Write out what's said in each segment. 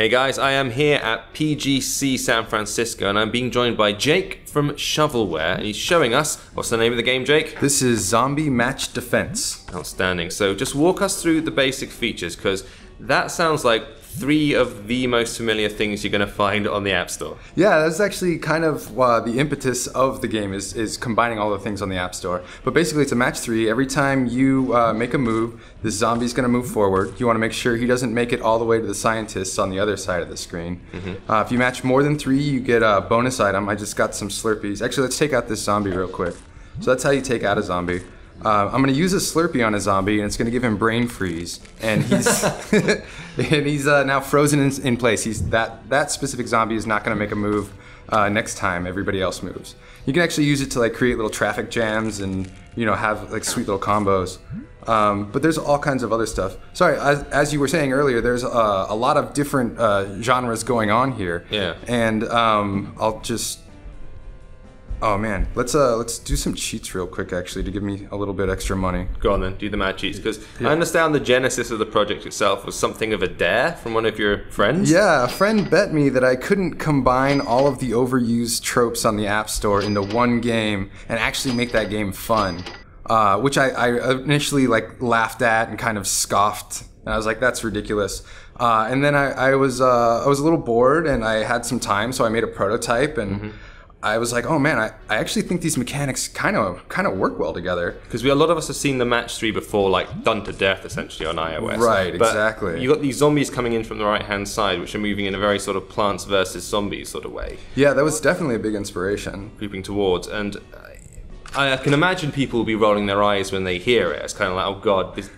Hey guys, I am here at PGC San Francisco and I'm being joined by Jake from Shovelware and he's showing us, what's the name of the game, Jake? This is Zombie Match Defense. Outstanding. So just walk us through the basic features, because that sounds like three of the most familiar things you're going to find on the App Store. Yeah, that's actually kind of the impetus of the game is combining all the things on the App Store. But basically it's a match 3. Every time you make a move, this zombie's going to move forward. You want to make sure he doesn't make it all the way to the scientists on the other side of the screen. If you match more than 3, you get a bonus item. I just got some Slurpees. Actually, let's take out this zombie real quick. So that's how you take out a zombie. I'm going to use a Slurpee on a zombie, and it's going to give him brain freeze. And he's and he's now frozen in place. That specific zombie is not going to make a move next time everybody else moves. You can actually use it to like create little traffic jams and have like sweet little combos. But there's all kinds of other stuff. Sorry, as you were saying earlier, there's a lot of different genres going on here. Yeah. And I'll just. Oh man, let's do some cheats real quick actually to give me a little bit extra money. Go on then, do the mad cheats, because I understand the genesis of the project itself was something of a dare from one of your friends? Yeah, a friend bet me that I couldn't combine all of the overused tropes on the App Store into one game and actually make that game fun. Which I initially laughed at and kind of scoffed. And I was like, that's ridiculous. And then I was a little bored and I had some time, so I made a prototype and I was like, oh man, I actually think these mechanics kind of work well together. Because a lot of us have seen the match 3 before, like done to death essentially on iOS. Right, but exactly. You got these zombies coming in from the right hand side, which are moving in a very sort of Plants vs Zombies sort of way. Yeah, that was definitely a big inspiration. Creeping towards, and I can imagine people will be rolling their eyes when they hear it. It's kind of like, oh god, this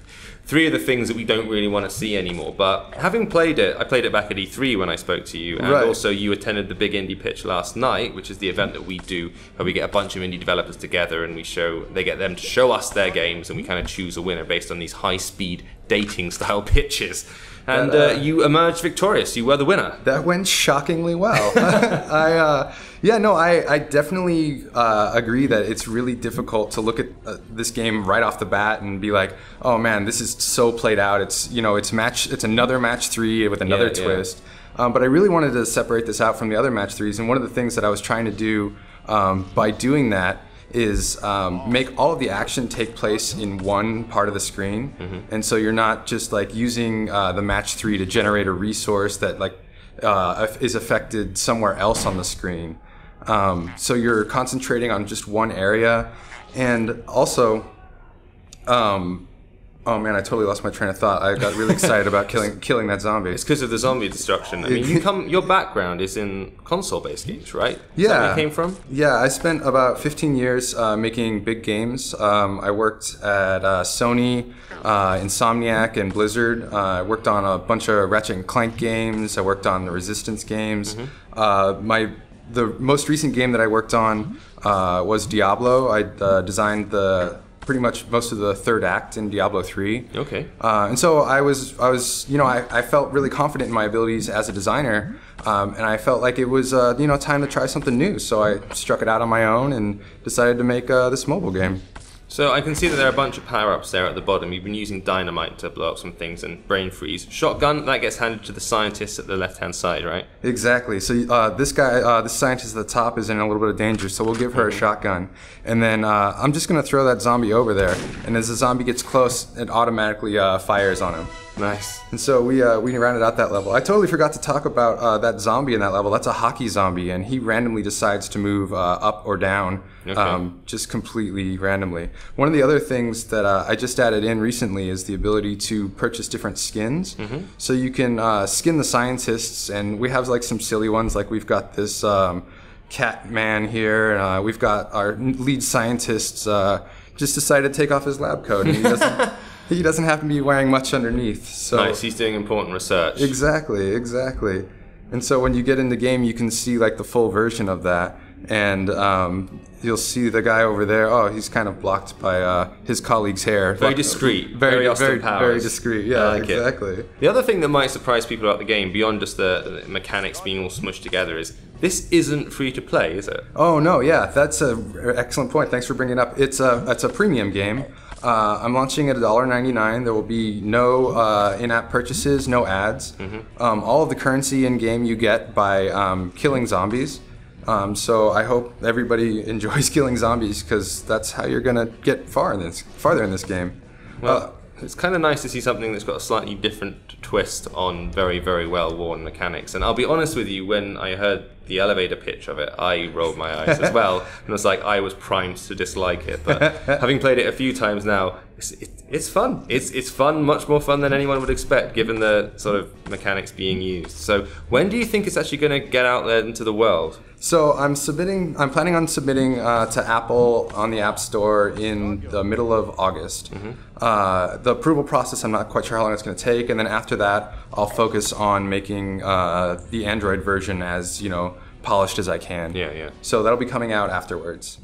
3 of the things that we don't really want to see anymore. But having played it, I played it back at E3 when I spoke to you, and also you attended the Big Indie Pitch last night, which is the event that we do where we get a bunch of indie developers together and they get them to show us their games, and we kind of choose a winner based on these high-speed dating style pitches. And you emerged victorious. You were the winner. That went shockingly well. I definitely agree that it's really difficult to look at this game right off the bat and be like, oh man, this is so played out. It's it's another match 3 with another twist. But I really wanted to separate this out from the other match 3s, and one of the things that I was trying to do by doing that is make all of the action take place in one part of the screen. And so you're not just like using the match 3 to generate a resource that is affected somewhere else on the screen. So you're concentrating on just one area. And also, oh man, I totally lost my train of thought. I got really excited about killing that zombie. It's because of the zombie destruction. I mean, your background is in console-based games, right? Yeah. Is that where you came from? Yeah, I spent about 15 years making big games. I worked at Sony, Insomniac, and Blizzard. I worked on a bunch of Ratchet & Clank games. I worked on the Resistance games. The most recent game that I worked on was Diablo. I designed pretty much most of the third act in Diablo 3. Okay. And so I felt really confident in my abilities as a designer, and I felt like it was time to try something new. So I struck it out on my own and decided to make this mobile game. So I can see that there are a bunch of power-ups there at the bottom. You've been using dynamite to blow up some things and brain freeze. Shotgun, that gets handed to the scientists at the left-hand side, right? Exactly. So this scientist at the top is in a little bit of danger, so we'll give her a shotgun. And then I'm just going to throw that zombie over there. And as the zombie gets close, it automatically fires on him. Nice. And so we rounded out that level. I totally forgot to talk about that zombie in that level. That's a hockey zombie, and he randomly decides to move up or down, just completely randomly. One of the other things that I just added in recently is the ability to purchase different skins. So you can skin the scientists, and we have like some silly ones. Like we've got this cat man here, and we've got our lead scientist just decided to take off his lab coat, and he doesn't. He doesn't have to be wearing much underneath. So nice, he's doing important research. Exactly. And so when you get in the game, you can see like the full version of that. And you'll see the guy over there. Oh, he's kind of blocked by his colleague's hair. Very discreet. Very Austin Powers. Very discreet. Yeah, like exactly. It. The other thing that might surprise people about the game, beyond just the mechanics being all smushed together, is this isn't free to play, is it? Oh no, yeah, that's an excellent point. Thanks for bringing it up. It's a premium game. I'm launching at $1.99. There will be no in-app purchases, no ads. All of the currency in-game you get by killing zombies. So I hope everybody enjoys killing zombies, because that's how you're gonna get farther in this game. Well, it's kind of nice to see something that's got a slightly different twist on very, very well-worn mechanics. And I'll be honest with you, when I heard the elevator pitch of it, I rolled my eyes as well. And it was like I was primed to dislike it. But having played it a few times now, it's fun. It's fun, much more fun than anyone would expect, given the sort of mechanics being used. So when do you think it's actually going to get out there into the world? So I'm planning on submitting to Apple on the App Store in the middle of August. The approval process, I'm not quite sure how long it's going to take, and then after that, I'll focus on making the Android version as polished as I can. Yeah. So that'll be coming out afterwards.